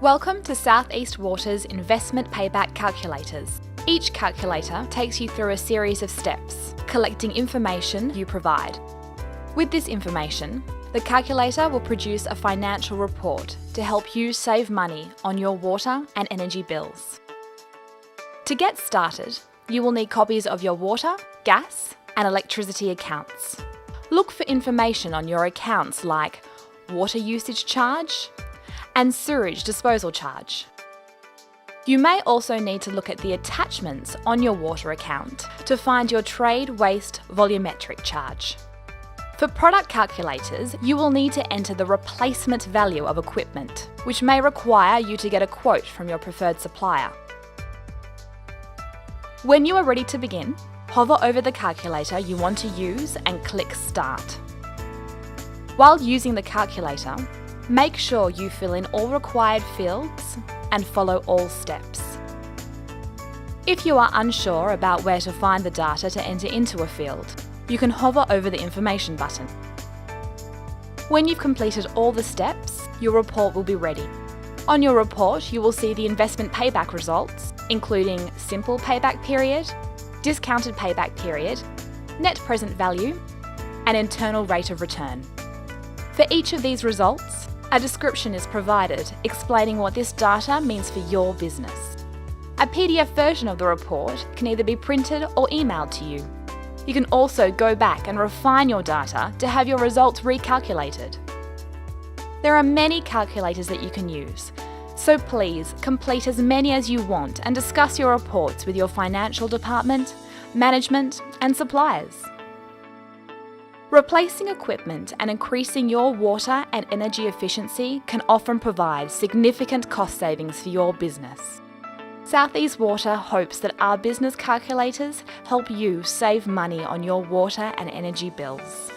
Welcome to South East Water's Investment Payback Calculators. Each calculator takes you through a series of steps, collecting information you provide. With this information, the calculator will produce a financial report to help you save money on your water and energy bills. To get started, you will need copies of your water, gas, and electricity accounts. Look for information on your accounts like water usage charge and sewerage disposal charge. You may also need to look at the attachments on your water account to find your trade waste volumetric charge. For product calculators, you will need to enter the replacement value of equipment, which may require you to get a quote from your preferred supplier. When you are ready to begin, hover over the calculator you want to use and click Start. While using the calculator, make sure you fill in all required fields and follow all steps. If you are unsure about where to find the data to enter into a field, you can hover over the Information button. When you've completed all the steps, your report will be ready. On your report, you will see the investment payback results, including simple payback period, discounted payback period, net present value, and internal rate of return. For each of these results, a description is provided explaining what this data means for your business. A PDF version of the report can either be printed or emailed to you. You can also go back and refine your data to have your results recalculated. There are many calculators that you can use, so please complete as many as you want and discuss your reports with your financial department, management, and suppliers. Replacing equipment and increasing your water and energy efficiency can often provide significant cost savings for your business. South East Water hopes that our business calculators help you save money on your water and energy bills.